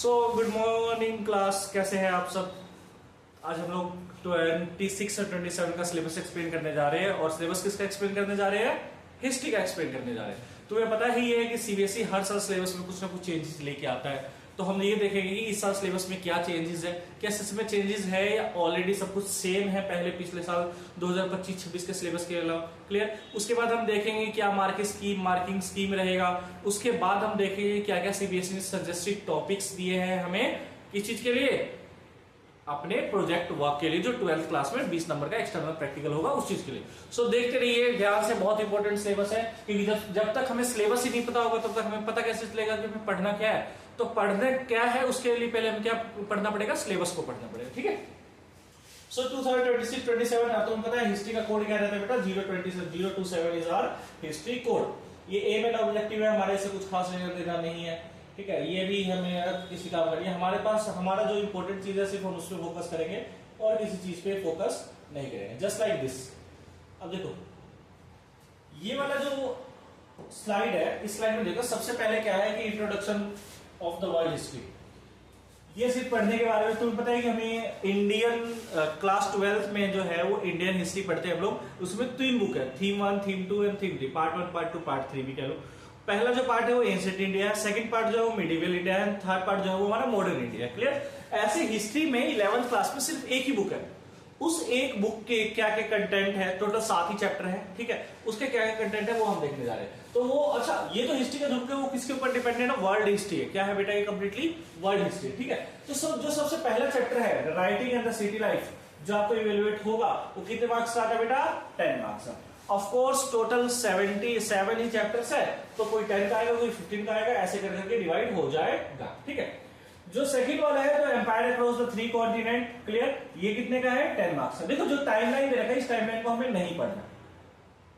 So good morning class, कैसे हैं आप सब। आज हम लोग 26 और 27 का सिलेबस एक्सप्लेन करने जा रहे हैं। और सिलेबस किसका एक्सप्लेन करने जा रहे हैं? हिस्ट्री का एक्सप्लेन करने जा रहे हैं। तुम्हें पता ही है कि सीबीएसई हर साल सिलेबस में कुछ ना कुछ चेंजेस लेके आता है। तो हम ये देखेंगे कि इस साल सिलेबस में क्या चेंजेस है, क्या सच में चेंजेस है या ऑलरेडी सब कुछ सेम है पहले पिछले साल 2025-26 के सिलेबस के अलावा। क्लियर। उसके बाद हम देखेंगे क्या मार्किंग स्कीम रहेगा। उसके बाद हम देखेंगे क्या क्या सीबीएसई ने सजेस्टेड टॉपिक्स दिए हैं हमें किस चीज के लिए, अपने प्रोजेक्ट वर्क के लिए, जो 12th क्लास में 20 नंबर का एक्सटर्नल प्रैक्टिकल होगा उस चीज के लिए। सो देखते रहिए ध्यान से, बहुत इंपॉर्टेंट सिलेबस है। क्योंकि जब तक हमें सिलेबस ही नहीं पता होगा तब तक हमें पता कैसे चलेगा कि हमें पढ़ना क्या है। तो पढ़ना क्या है उसके लिए पहले हमें क्या पढ़ना पड़ेगा, सिलेबस को पढ़ना पड़ेगा। ठीक है। सो 2026-27 आपको पता है हिस्ट्री का कोड क्या रहता है बेटा, 027 इज आवर हिस्ट्री कोड। ये एम एंड ऑब्जेक्टिव है हमारे, से कुछ खास लेना नहीं है। ठीक है। ये भी हमें किसी काम का नहीं है। हमारे पास हमारा जो इंपॉर्टेंट चीज है सिर्फ हम उस पर फोकस करेंगे और किसी चीज पे फोकस नहीं करेंगे। Just like this. अब देखो ये वाला जो स्लाइड है, इस स्लाइड में देखो सबसे पहले क्या है कि introduction of the world history. ये सिर्फ पढ़ने के बारे में। तुम्हें पता है कि हमें इंडियन क्लास 12th में जो है वो इंडियन हिस्ट्री पढ़ते हैं हम लोग। उसमें 3 बुक है, theme 1, theme 2 and theme 3। Part 1, part 2, part 3 भी कह लो। पहला जो पार्ट है वो एंशिएंट इंडिया है, सेकंड पार्ट जो है वो मिडिवल इंडिया है, थर्ड पार्ट जो है वो हमारा मॉडर्न इंडिया है। क्लियर। ऐसे हिस्ट्री में 11th क्लास में सिर्फ एक ही बुक है। उस एक बुक के क्या क्या कंटेंट है, टोटल 7 ही चैप्टर है। ठीक है। उसके क्या क्या कंटेंट है वो हम देखने जा रहे हैं। तो वो अच्छा, ये जो हिस्ट्री का बुक है वो किसके ऊपर डिपेंडेंट है? वर्ल्ड हिस्ट्री है। क्या है बेटा? ये कंप्लीटली वर्ल्ड हिस्ट्री। ठीक है। तो जो सबसे पहला चैप्टर है writing and the city life, जो आपको इवेल्युएट होगा वो कितने मार्क्स का है बेटा? 10 मार्क्स का। Of course total 77 he chapters है, तो कोई 10 का आएगा, कोई 15 का आएगा, ऐसे करके डिवाइड हो जाएगा। ठीक है। जो सेकंड वाला है जो empire across the 3 continent, clear, ये कितने का है? 10 मार्क्स का। देखो जो टाइमलाइन दे रखा है इस टाइमलाइन को हमें नहीं पढ़ना।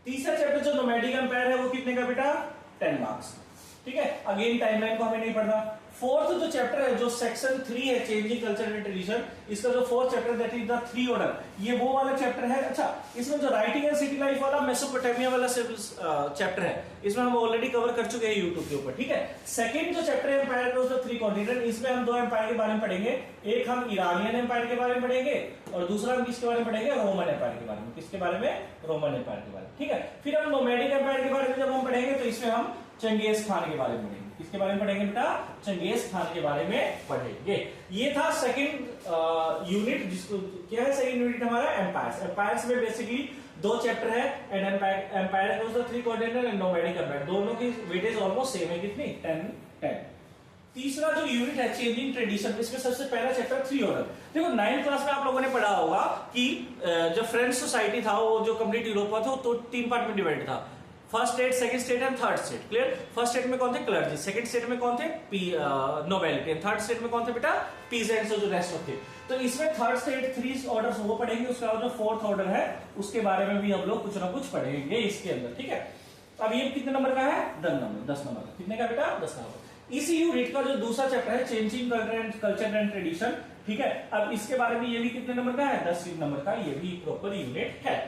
तीसरा चैप्टर जो नोमैडिक एम्पायर है वो कितने का बेटा? 10 मार्क्स। ठीक है। अगेन टाइमलाइन को हमें नहीं पढ़ना। फोर्थ जो चैप्टर है जो सेक्शन 3 है चेंजिंग कल्चर एंड ट्रेडिशन, इसका जो fourth chapter that is the 3 order, ये वो वाला चैप्टर है। अच्छा, इसमें जो राइटिंग एंड सिटी लाइफ वाला मेसोपोटामिया वाला चैप्टर है, इसमें हम ऑलरेडी कवर कर चुके हैं यूट्यूब के ऊपर। ठीक है। सेकंड जो चैप्टर है एम्पायर अक्रॉस द 3 कॉन्टिनेंट, इसमें हम 2 एम्पायर के बारे में पढ़ेंगे। एक हम ईरानियन एम्पायर के बारे में पढ़ेंगे और दूसरा हम किसके बारे में पढ़ेंगे? रोमन एम्पायर के बारे में। किसके बारे में? रोमन एम्पायर के बारे में। ठीक है। फिर हम नोमैडिक एम्पायर के बारे में जब हम पढ़ेंगे तो इसमें हम चंगेज खान के बारे में पढ़ेंगे। किसके बारे में पढ़ेंगे बेटा? चंगेज खान के बारे में पढ़ेंगे। ये था सेकंड यूनिट, जिसको क्या है सेकंड यूनिट हमारा? एम्पायर्स। एम्पायर्स में बेसिकली 2 चैप्टर है, and empire across the 3 continent and nomadic empire. दोनों की वेटेज ऑलमोस्ट सेम है। कितनी? 10। तीसरा जो यूनिट है चेंजिंग ट्रेडिशन, इसमें सबसे पहला चैप्टर 3 ऑर्डर। देखो 9th क्लास में आप लोगों ने पढ़ा होगा कि जो फ्रेंच सोसाइटी था वो जो कंप्लीट यूरोप था तो 3 पार्ट में डिवाइड था। First state, second state and third state. Clear. First state में कौन थे? क्लर्जी। सेकंड स्टेट में कौन थे? नोबेलिटी। थर्ड स्टेट में कौन थे बेटा? पीजेंट्स, जो रेस्ट ऑफ थे। तो इसमें थर्ड स्टेट 3 ऑर्डर्स वो पढ़ेंगे। उसके बाद जो फोर्थ ऑर्डर है उसके बारे में भी हम लोग कुछ ना कुछ पढ़ेंगे इसके अंदर। ठीक है। अब ये कितने नंबर का है? 10 नंबर का। कितने का बेटा? 10 नंबर। इसी यूनिट का जो दूसरा चैप्टर है चेंजिंग कल्चर एंड ट्रेडिशन, ठीक है, अब इसके बारे में ये भी कितने नंबर का है? 10 नंबर का। ये भी प्रॉपर यूनिट है।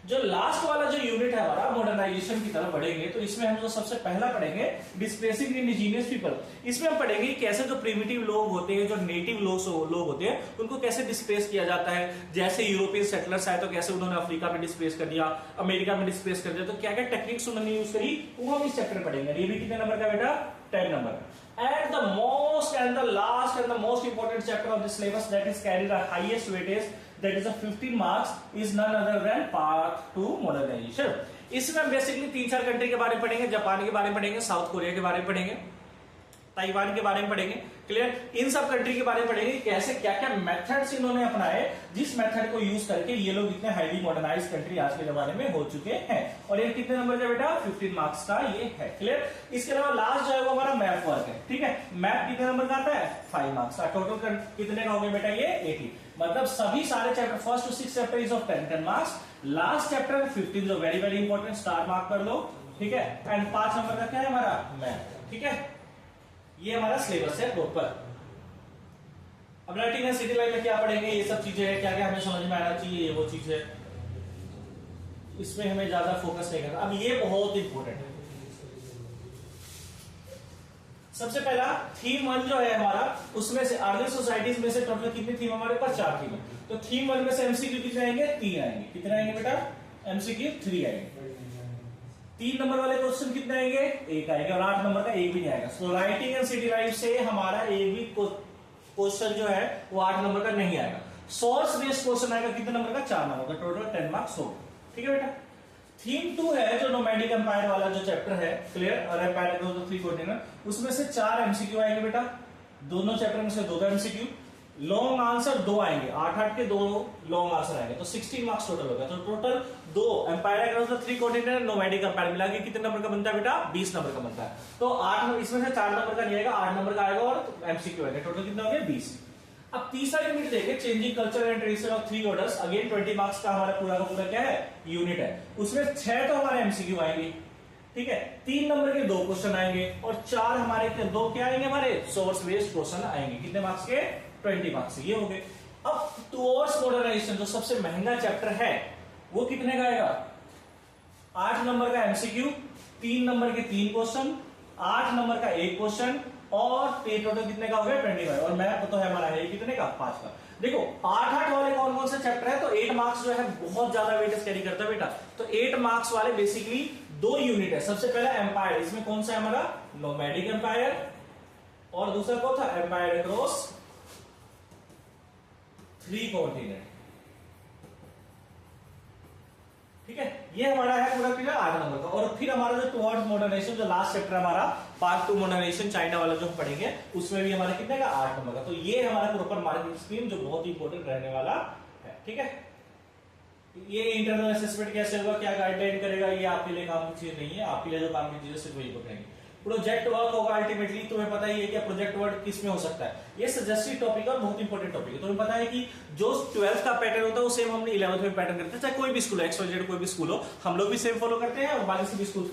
जो लास्ट वाला जो यूनिट है हमारा मॉडर्नाइजेशन की तरफ बढ़ेंगे, तो इसमें हम जो सबसे पहला पढ़ेंगे डिस्प्लेसिंग इंडिजिनियस पीपल। इसमें हम पढ़ेंगे कैसे जो प्रिमिटिव लोग होते हैं, जो नेटिव लोग होते हैं, उनको कैसे डिस्प्लेस किया जाता है। जैसे यूरोपियन सेटलर्स आए तो कैसे उन्होंने अफ्रीका में डिस्प्लेस कर दिया, अमेरिका में डिस्प्लेस कर दिया, तो क्या क्या टेक्निक्स उन्होंने यूज करी वो हम इस चैप्टर में पढ़ेंगे। ये भी कितने नंबर का बेटा? 10 number. And the most and the last and the most important chapter of the syllabus that is carried the highest weightage, that is a 15 marks, is none other than part 2 modernization. इसमें हम basically 3-4 country के बारे में पढ़ेंगे। Japan के बारे में पढ़ेंगे, साउथ कोरिया के बारे में पढ़ेंगे, ताइवान के बारे में पढ़ेंगे। क्लियर। इन सब कंट्री के बारे में पढ़ेंगे कैसे क्या क्या मेथड्स इन्होंने अपनाए, जिस मेथड को यूज करके ये लोग इतने हाईली मॉडर्नाइज कंट्री आज के जमाने में हो चुके हैं। और ये कितने नंबर का बेटा? 15 मार्क्स का ये है। क्लियर। इसके अलावा लास्ट जो है वो हमारा मैप वर्क है। ठीक है। मैप कितने नंबर का आता है? 5 मार्क्स का। टोटल कितने का हो गया बेटा? ये 80। मतलब सभी सारे chapter first to 6 chapter is of 10 marks. Last chapter 15 जो very very important, star mark कर लो। ठीक है। एंड 5 नंबर का क्या है हमारा? मैप। ठीक है। ये हमारा सिलेबस है प्रॉपर। अब राइटिंग एंड सिटी लाइफ में क्या पढ़ेंगे, ये सब चीजें हैं, क्या क्या हमें समझ में आना चाहिए, ये वो चीज है, इसमें हमें ज्यादा फोकस नहीं करना। अब ये बहुत इंपॉर्टेंट है। सबसे पहला थीम 1 जो है हमारा, उसमें से अर्ली सोसाइटीज में से टोटल कितनी थीम हमारे पास? 4 थीम है। तो थीम 1 में से एमसीक्यू कितने आएंगे? 3 आएंगे। कितने आएंगे बेटा? एमसीक्यू 3 आएंगे। 3 नंबर वाले क्वेश्चन कितने आएंगे? 1 आएंगे। और 8 नंबर का एक भी नहीं आएगा। So writing and city life से हमारा एक भी क्वेश्चन जो है वो 8 नंबर का नहीं आएगा। सोर्स बेस्ड क्वेश्चन आएगा कितने नंबर का? 4 नंबर का। टोटल 10 मार्क्स हो। ठीक है बेटा। थीम 2 है जो नोमैडिक एम्पायर वाला जो चैप्टर है, क्लियर, और एम्पायर का जो 3 कंटिन्यूअर, उसमें से 4 एमसीक्यू आएंगे बेटा। दोनों चैप्टर में से 2 एमसीक्यू। लॉन्ग आंसर 2 आएंगे। 8 के 2 लॉन्ग आंसर आएंगे। तो 16 मार्क्स टोटल हो गया। तो टोटल 2 एम्पायर का 3 कंटिन्यूअर नोमैडिक एम्पायर मिला के कितने नंबर का बनता है बेटा? 20 नंबर का बनता है। तो 8 इसमें से 4 नंबर का नहीं आएगा, 8 नंबर का आएगा और एमसीक्यू आएगा। टोटल कितना हो गया? 20। अब तीसरा यूनिट देखें, changing culture and tradition of 3 orders. Again 20 marks का हमारा पूरा का पूरा क्या है? यूनिट है। उसमें 6 तो हमारे एमसीक्यू आएंगे। ठीक है। 3 नंबर के 2 क्वेश्चन आएंगे और 4 हमारे 2 क्या आएंगे? हमारे सोर्स बेस्ड क्वेश्चन आएंगे। कितने मार्क्स के? 20 मार्क्स। ये हो गए। अब टुवर्ड्स मॉडर्नाइजेशन जो सबसे महंगा चैप्टर है वो कितने का आएगा? 8 नंबर का एमसीक्यू, 3 नंबर के 3 क्वेश्चन, 8 नंबर का 1 क्वेश्चन और टोटल कितने का हो गया? 25। और मैथ तो है हमारा है कितने का? 5 का। देखो 8 वाले कौन कौन से चैप्टर है? तो 8 मार्क्स जो है बहुत ज्यादा वेटेज कैरी करता है बेटा। तो 8 मार्क्स वाले बेसिकली 2 यूनिट है। सबसे पहला एम्पायर, इसमें कौन सा है हमारा? Nomadic empire. और दूसरा कौन था? Empire across 3 continent. ठीक है। ये हमारा है पूरा क्लियर 8 नंबर का। और फिर हमारा जो टुवर्ड्स मॉडर्नाइजेशन जो लास्ट चैप्टर हमारा पार्ट 2 मॉडर्नाइजेशन चाइना वाला जो हम पढ़ेंगे उसमें भी हमारा कितने का? 8 नंबर का। तो ये हमारा प्रॉपर मार्किंग स्कीम जो बहुत ही इंपॉर्टेंट रहने वाला है। ठीक है। ये इंटरनल असेसमेंट कैसे होगा, क्या गाइडलाइन करेगा, ये आपके लिए काम की चीज नहीं है। आपके लिए जो काम की चीज सिर्फ वही पकड़ेंगे। प्रोजेक्ट वर्क होगा अल्टीमेटली। तुम्हें पता ही है कि प्रोजेक्ट वर्क किस में हो सकता है। ये सजेस्टिव टॉपिक है और बहुत इंपॉर्टेंट टॉपिक है। तुम्हें पता है कि जो 12th का पैटर्न होता है वो सेम हमने 11th में पैटर्न करते हैं। चाहे कोई भी स्कूल हो, XYZ कोई भी स्कूल हो, हम लोग भी सेम फॉलो करते हैं और बाकी सभी स्कूल।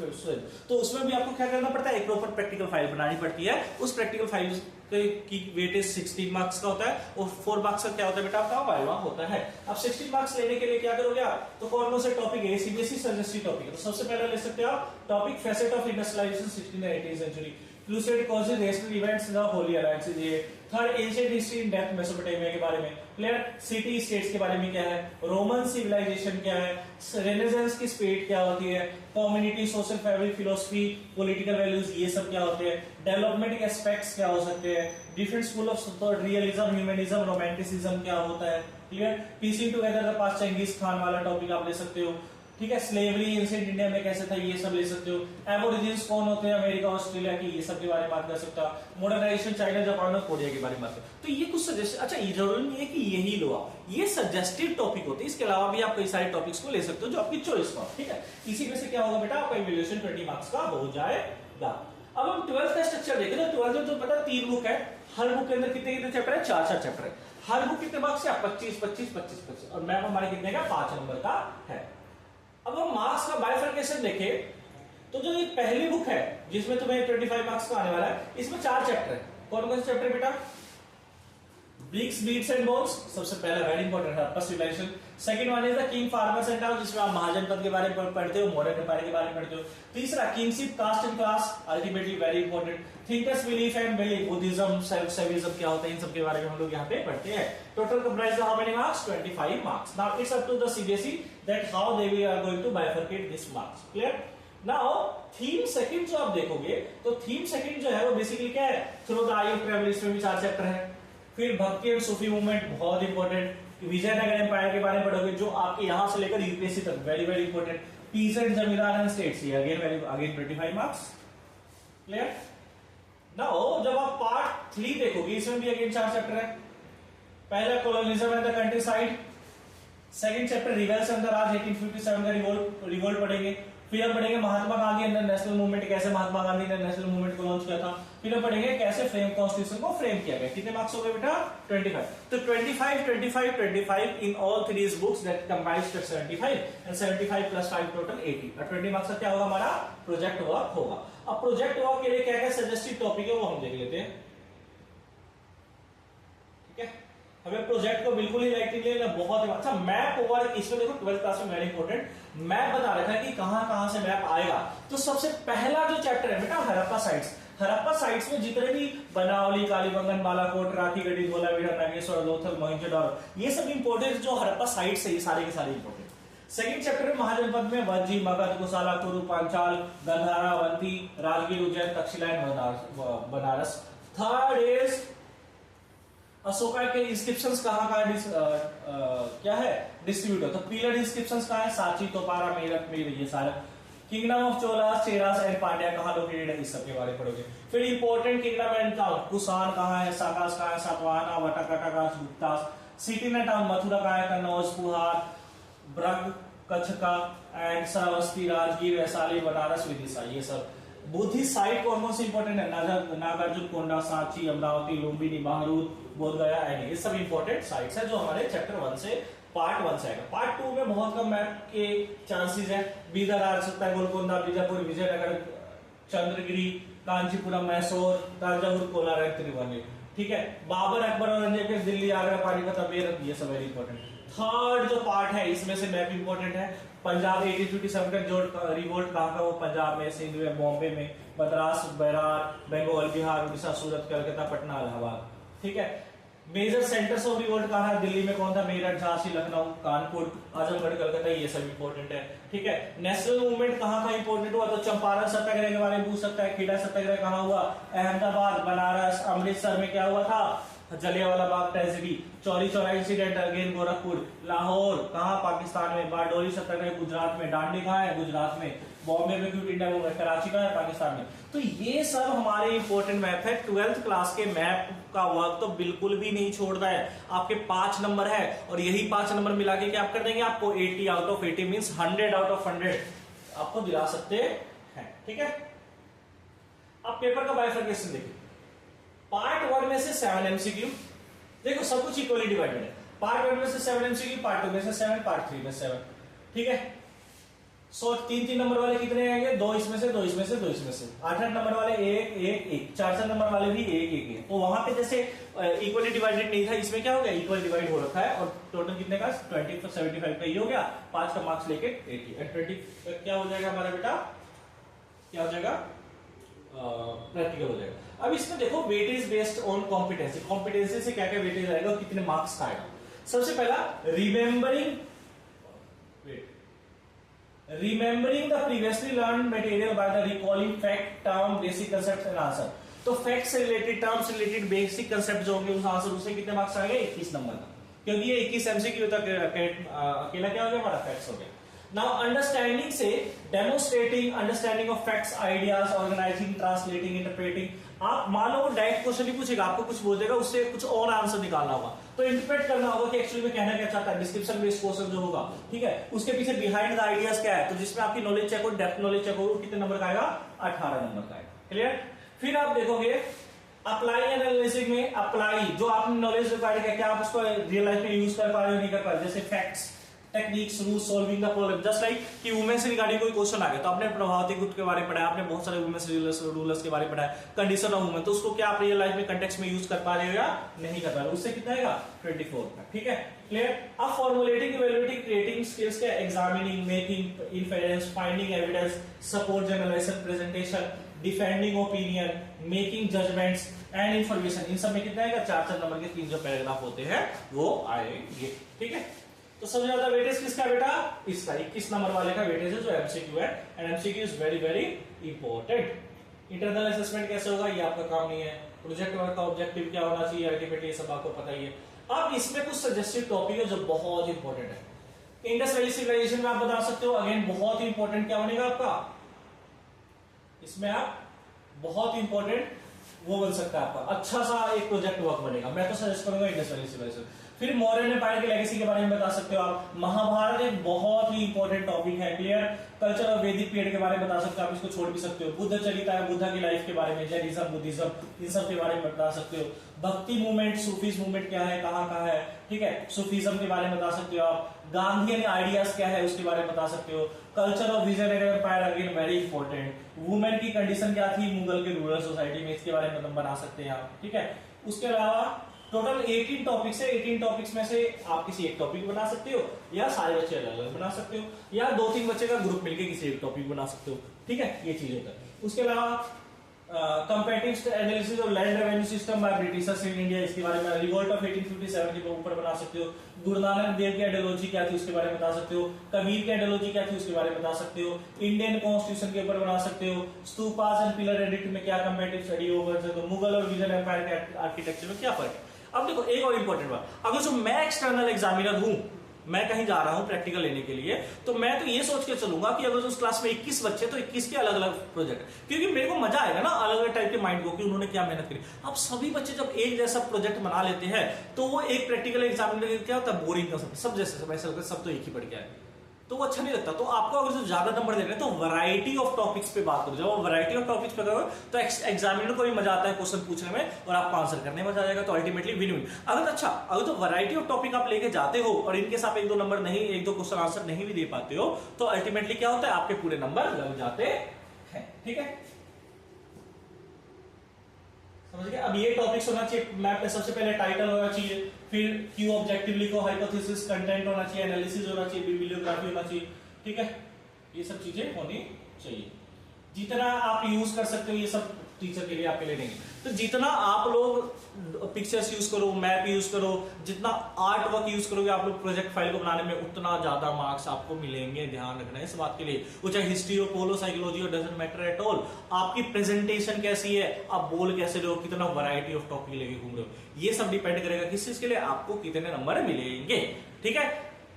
तो उसमें भी आपको क्या करना पड़ता है? एक प्रॉपर प्रैक्टिकल फाइल बनानी पड़ती है। उस प्रैक्टिकल फाइल की वेटेज 16 मार्क्स का होता है और 4 मार्क्स का क्या होता है बेटा? आपका वाइवा होता है। अब 16 मार्क्स लेने के लिए क्या करोगे आप? तो कौन कौन से टॉपिक है? सीबीएसई सजेस्टिव टॉपिक है। तो सबसे पहले ले सकते हो आप topic facet of industrialization 16th and 18th century, illustrate causes national events in the holy alliances. ये third ancient history in depth Mesopotamia के बारे में, क्लियर, सिटी स्टेट्स के बारे में क्या है, रोमन सिविलाइजेशन क्या है, रेनेसांस की स्पीड क्या होती है, community, social fabric, philosophy, political values, ये सब क्या होते हैं, डेवलपमेंट के एस्पेक्ट्स क्या हो सकते हैं, different school of thought, realism, humanism, romanticism क्या होता है, clear, piecing together the past चंगेज खान वाला टॉपिक आप ले सकते हो। ठीक है। स्लेवरी एंशिएंट इंडिया में कैसे था, ये सब ले सकते हो। एबोरिजिन्स कौन होते हैं अमेरिका ऑस्ट्रेलिया की, ये सब के बारे में बात कर सकते हो। मॉडर्नाइजेशन चाइना जापान और कोरिया के बारे में बात कर। तो ये कुछ सजेस्ट, अच्छा ये जरूरी नहीं है कि यही लो आप, ये सजेस्टिव टॉपिक होते हैं। इसके अलावा भी आप कई सारे टॉपिक्स को ले सकते हो जो आपकी चॉइस का। ठीक है। इसी में से क्या होगा बेटा? आपका इवैल्यूएशन 20 मार्क्स का हो जाएगा। अब हम 12th का स्ट्रक्चर देखें तो 12th में तो पता 3 बुक है। हर बुक के अंदर कितने कितने चैप्टर है? 4-4 चैप्टर है। हर बुक कितने मार्क्स है? 25 25 25 25। और मैप हमारे कितने का? 5 नंबर का है। अब हम मार्क्स का बाइफर्केशन देखें तो जो ये पहली बुक है जिसमें तुम्हें 25 मार्क्स का आने वाला है, इसमें 4 चैप्टर है। कौन कौन से चैप्टर बेटा? ब्रिक्स, बीट्स एंड बोन्स, सबसे पहला वेरी इंपॉर्टेंट है आपका civilisation. Second one is the king, farmers and town, जिसमें आप महाजनपद के बारे में पढ़ते हो, मॉडर्न एम्पायर के बारे में पढ़ते हो। तीसरा kingship, caste and class, ultimately very important. Thinkers, belief and belief, Buddhism, self सर्विज्म क्या होता है, इन सब के बारे में हम लोग यहाँ पे पढ़ते हैं। Total comprise how many marks? 25 marks. Now it's up to the CBSE that how they we are going to bifurcate this marks. Clear? Now theme second जो आप देखोगे तो थीम सेकंड जो है वो बेसिकली क्या है? Through the I of travel, इसमें भी 4 चैप्टर है। फिर भक्ति एंड सूफी मूवमेंट, बहुत इंपॉर्टेंट। विजयनगर एम्पायर के बारे में पढ़ोगे जो आपके यहां से लेकर यूपीएससी तक, very very important. Peace and zamindar and states, ये अगेन 25 मार्क्स। क्लियर? नाउ जब आप पार्ट 3 देखोगे इसमें भी अगेन 4 चैप्टर है। पहला colonialism and the countryside, second chapter rebels and the Raj 1857 का रिवोल्ट पढ़ेंगे। फिर हम पढ़ेंगे Mahatma Gandhi under national movement, कैसे महात्मा गांधी ने नेशनल मूवमेंट को लॉन्च किया था। फिर हम पढ़ेंगे कैसे फ्रेम कॉन्स्टिट्यूशन को फ्रेम किया गया। कितने मार्क्स हो गए बेटा? 25। तो 25 25 25 in all 3 books that combines to 75 and 75 plus 5 total 80। और 20 मार्क्स का क्या होगा? हमारा प्रोजेक्ट वर्क होगा। अब प्रोजेक्ट वर्क के लिए क्या क्या सजेस्टिव टॉपिक है वो हम देख लेते हैं। ठीक है। हमें प्रोजेक्ट को बिल्कुल ही लाइटली लेना, बहुत अच्छा। मैप ओवर, इसमें देखो 12th क्लास में वेरी इंपॉर्टेंट मैप बता रखा है कि कहां कहां से मैप आएगा। तो सबसे पहला जो चैप्टर है बेटा हड़प्पा साइट्स, हड़प्पा साइट्स में जितने भी बनावली, कालीबंगन, बालाकोट, राखीगढ़ी, धोलावीरा, नागेश्वर, लोथल, मोहनजोदड़ो, ये सब इंपोर्टेंट जो हड़प्पा साइट्स है, ये सारे के सारे इंपोर्टेंट। सेकंड चैप्टर में महाजनपद में वज्जी, मगध, कुशाला, कुरु, Panchal, Gandhara, Avanti, Rajgir, Ujjain, Takshashila and Banaras. Third is Ashoka के इंस्क्रिप्शंस कहाँ क्या है डिस्ट्रीब्यूट होता है। पीरियड इंस्क्रिप्शंस कहाँ है, सांची, तोपारा, मेरठ में, ये सारे। Kingdom of Cholas, Cheras and Pandya कहाँ लोकेटेड है, इस सब के बारे में पढ़ोगे। फिर important kingdom and town, Kushan कहाँ है, साकास कहाँ है, Satavahana, Vakataka, Guptas. City and town, Mathura कहाँ है, कन्नौज, पुहार, ब्रग, कच्छका एंड श्रावस्ती, राजगीर, वैशाली, बनारस, विदिशा, ये सब। बुद्धिस्ट साइट कौन से इंपोर्टेंट है, नागार्जुन कोंडा, सांची, अमरावती, लुम्बिनी, बहरूद, बोधगया एंड ये सब इंपोर्टेंट साइट्स है जो हमारे चैप्टर 1 से पार्ट 1 से आएगा। पार्ट 2 में बहुत कम मैप के चांसेस है। बीदर आ सकता है, गोलकोंडा, बीजापुर, विजयनगर, चंद्रगिरी, कांचीपुरम, मैसूर, तंजावुर, कोलार एंड त्रिवेणी। ठीक है, बाबर, अकबर, औरंगजेब, दिल्ली, आगरा, पानीपत, मेरठ, ये सब वेरी इंपॉर्टेंट। थर्ड जो पार्ट है इसमें से मैप इंपॉर्टेंट है। पंजाब 1857 का जो रिवोल्ट कहाँ का, वो पंजाब में, सिंध में, बॉम्बे में, मद्रास, बैरार, बंगाल, बिहार, उड़ीसा, सूरत, कलकत्ता, पटना, इलाहाबाद। ठीक है, मेजर सेंटर्स ऑफ रिवोल्ट कहाँ है, दिल्ली में कौन था, मेरठ, झांसी, लखनऊ, कानपुर, आजमगढ़, कलकत्ता, ये सब इंपॉर्टेंट है। ठीक है, नेशनल मूवमेंट कहाँ का इंपॉर्टेंट हुआ, तो चंपारण सत्याग्रह के बारे में पूछ सकता है। खेड़ा सत्याग्रह कहाँ हुआ, अहमदाबाद, बनारस, अमृतसर में क्या हुआ था, Jallianwala Bagh tragedy. Chauri Chaura incident again Gorakhpur. Lahore कहाँ, पाकिस्तान में। बारडोली सत्याग्रह गुजरात में। दांडी कहाँ है, गुजरात में। बॉम्बे में क्विट इंडिया मूवमेंट, कराची कहाँ है, पाकिस्तान में। तो ये सब हमारे इंपॉर्टेंट मैप है। 12th क्लास के मैप का वर्क तो बिल्कुल भी नहीं छोड़ता है। आपके 5 नंबर है और यही 5 नंबर मिला के क्या आप कर देंगे, आपको 80 out of 80 means 100 out of 100 आपको दिला सकते हैं। ठीक है, अब पेपर का बाइफर्केशन देखिए। पार्ट 1 में से 7 एमसीक्यू, देखो सब कुछ इक्वली डिवाइडेड है। पार्ट 1 में से 7 एमसीक्यू, पार्ट 2 में से 7, पार्ट 3 में 7। ठीक है, सो 3 नंबर वाले कितने आएंगे, 2 इसमें से, 2 इसमें से, 2 इसमें से। 8 नंबर वाले 1 1 1, 4 नंबर वाले भी 1 1 1। तो वहां पे जैसे इक्वली डिवाइडेड नहीं था, इसमें क्या हो गया, इक्वल डिवाइड हो रखा है। और टोटल कितने का, 20 75 का ये हो गया। 5 का मार्क्स लेके 80 एंड 20 क्या हो जाएगा हमारा बेटा, क्या हो जाएगा, प्रैक्टिकल हो जाएगा। अब इसमें देखो weightage based on competency, competency से क्या क्या वेटेज आएगा और कितने मार्क्स का आएगा। सबसे पहला remembering the previously learn material by the recalling fact, term, basic concept and answer. तो फैक्ट से रिलेटेड, टर्म से रिलेटेड, बेसिक कंसेप्ट जो होंगे उस आंसर उसे कितने मार्क्स आएंगे, 21 नंबर का, क्योंकि ये 21 एमसीक्यू तक अकेला क्या हो गया, हमारा फैक्ट्स हो गया। नाउ अंडरस्टैंडिंग से demonstrating understanding of facts, ideas, organising, translating, interpreting. आप मान लो डायरेक्ट क्वेश्चन नहीं पूछेगा, आपको कुछ बोल देगा, उससे कुछ और आंसर निकालना होगा, तो इंटरप्रेट करना होगा कि एक्चुअली में कहना क्या चाहता है। डिस्क्रिप्शन बेस्ड क्वेश्चन जो होगा, ठीक है, उसके पीछे बिहाइंड द आइडियाज क्या है, तो जिसमें आपकी नॉलेज चेक हो, डेप्थ नॉलेज चेक हो, कितने नंबर का आएगा, 18 नंबर का आएगा। क्लियर। फिर आप देखोगे अप्लाई एनालिसिस में, अप्लाई जो आपने नॉलेज रिक्वायर्ड है, क्या आप उसको रियल लाइफ में यूज कर पा रहे हो, नहीं कर पा रहे। जैसे facts, techniques, rule, solving the problem. Just like कि वुमेन से रिगार्डिंग कोई क्वेश्चन आ गया, तो आपने प्रभावती गुट के बारे में पढ़ा है, आपने बहुत सारे वुमेन रूलर्स के बारे में पढ़ा है, कंडीशन ऑफ वुमेन, तो उसको क्या आप रियल लाइफ में कंटेक्स्ट में यूज कर पा रहे हो या नहीं कर पा रहे हो, उससे कितना आएगा, 24 का। ठीक है, क्लियर। अब फॉर्मुलेटिंग, इवैल्यूएटिंग, क्रिएटिंग स्किल्स के, examining, making inference, finding evidence, support generalisation, presentation, defending opinion, making judgements and information. इन सब में कितना आएगा, 4 नंबर के 3 जो पैराग्राफ होते हैं वो आएंगे। ठीक है, तो सबसे ज्यादा वेटेज किसका बेटा, इसका 21 नंबर वाले का वेटेज है जो एमसीक्यू है, and MCQ is very very important. Internal assessment कैसे होगा ये आपका काम नहीं है। प्रोजेक्ट वर्क का ऑब्जेक्टिव क्या होना चाहिए, अल्टीमेटली ये सब आपको पता ही है। अब इसमें कुछ सजेस्टिव टॉपिक है जो बहुत इंपॉर्टेंट है। इंडस वैली सिविलाइजेशन में आप बता सकते हो, अगेन बहुत इंपॉर्टेंट क्या बनेगा आपका, इसमें आप बहुत इंपॉर्टेंट वो बन सकता है आपका, अच्छा सा एक प्रोजेक्ट वर्क बनेगा। मैं तो सजेस्ट करूंगा इंडस वैली सिविलाइजेशन। फिर मौर्यन एम्पायर की लेगेसी के बारे में बता सकते हो आप। महाभारत एक बहुत ही इंपॉर्टेंट टॉपिक है, क्लियर। कल्चर ऑफ वैदिक पीरियड के बारे में बता सकते हो आप, इसको छोड़ भी सकते हो। बुद्ध चरिता है, बुद्ध की लाइफ के बारे में, जैनिज्म, बुद्धिज्म, इन सब के बारे में बता सकते हो। भक्ति मूवमेंट, सूफीज मूवमेंट क्या है, कहाँ है, ठीक है, सूफीज्म के बारे में बता सकते हो आप। गांधीयन आइडियाज क्या है उसके बारे में बता सकते हो। Culture of Vijayanagar empire again very important. Women की कंडीशन क्या थी मुगल के रूरल सोसाइटी में, इसके बारे में बना सकते हैं आप। ठीक है, उसके अलावा टोटल 18 टॉपिक्स है। 18 टॉपिक्स में से आप किसी एक टॉपिक बना सकते हो, या सारे बच्चे अलग अलग बना सकते हो, या 2-3 बच्चे का ग्रुप मिलकर किसी एक टॉपिक बना सकते हो। ठीक है, ये चीज होता है। उसके अलावा comparative analysis of land revenue system by Britishers in India, इसके बारे में रिवोल्ट ऑफ 1857 के ऊपर बना सकते हो। गुरु नानक देव की आइडियोलॉजी क्या थी उसके बारे में बता सकते हो। कबीर की आइडियोलॉजी क्या थी उसके बारे में बता सकते हो। इंडियन कॉन्स्टिट्यूशन के ऊपर बना सकते हो। स्तूपास एंड पिलर एडिक्ट में क्या कंपैरेटिव स्टडी होगा, मुगल और विजय एम्पायर के आर्किटेक्चर में क्या फर्क है। अब देखो एक और इंपॉर्टेंट बात, अगर जो मैं एक्सटर्नल एग्जामिनर हूं, मैं कहीं जा रहा हूं प्रैक्टिकल लेने के लिए, तो मैं तो ये सोच के चलूंगा कि अगर उस क्लास में 21 बच्चे तो 21 के अलग अलग प्रोजेक्ट, क्योंकि मेरे को मजा आएगा ना अलग अलग टाइप के माइंड को कि उन्होंने क्या मेहनत करी। अब सभी बच्चे जब एक जैसा प्रोजेक्ट बना लेते हैं तो वो एक प्रैक्टिकल एग्जामिनर क्या होता है, बोरिंग का सब जैसे सब तो एक ही पढ़ के आए, तो वो अच्छा नहीं लगता। तो आपको अगर ज्यादा नंबर देने हैं तो वैरायटी ऑफ टॉपिक्स पे बात करो। जब आप वैरायटी ऑफ टॉपिक्स पे करो तो एग्जामिनर को भी मजा आता है क्वेश्चन पूछने में और आपको आंसर करने में मजा आ जाएगा, तो अल्टीमेटली विन विन। अगर तो वैरायटी ऑफ टॉपिक आप लेके जाते हो और इनके साथ एक दो नंबर नहीं, एक दो क्वेश्चन आंसर नहीं भी दे पाते हो, तो अल्टीमेटली क्या होता है, आपके पूरे नंबर लग जाते हैं। ठीक है, समझ गए। अब ये टॉपिक्स होना चाहिए मैप में, सबसे पहले टाइटल होना चाहिए, फिर क्यू ऑब्जेक्टिव लिखो, हाइपोथेसिस, कंटेंट होना चाहिए, एनालिसिस होना चाहिए, बिब्लियोग्राफी होना चाहिए। ठीक है, ये सब चीजें होनी चाहिए। जितना आप यूज कर सकते हो ये सब टीचर के लिए आपके लिए देंगे। तो जितना आप लोग पिक्चर्स यूज करो, मैप यूज करो, जितना आर्ट वर्क यूज करोगे आप लोग प्रोजेक्ट फाइल को बनाने में, उतना ज्यादा मार्क्स आपको मिलेंगे। ध्यान रखना है इस बात के लिए। वो चाहे हिस्ट्री हो, पोलो, साइकोलॉजी हो, डजंट मैटर एट ऑल। आपकी प्रेजेंटेशन कैसी है, आप बोल कैसे रहे हो, कितना वैरायटी ऑफ टॉपिक लेके घूम रहे हो, ये सब डिपेंड करेगा किस चीज के लिए आपको कितने नंबर मिलेंगे। ठीक है,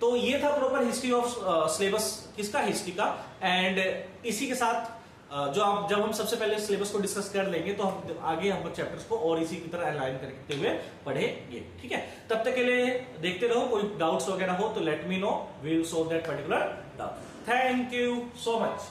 तो ये था प्रॉपर हिस्ट्री ऑफ सिलेबस किसका, हिस्ट्री का। एंड इसी के साथ जब हम सबसे पहले सिलेबस को डिस्कस कर लेंगे तो हम आगे हम चैप्टर्स को और इसी की तरह अलाइन करते हुए पढ़ेंगे। ठीक है, तब तक के लिए देखते रहो। कोई डाउट्स वगैरह हो तो let me know, we will solve that particular doubt. Thank you so much.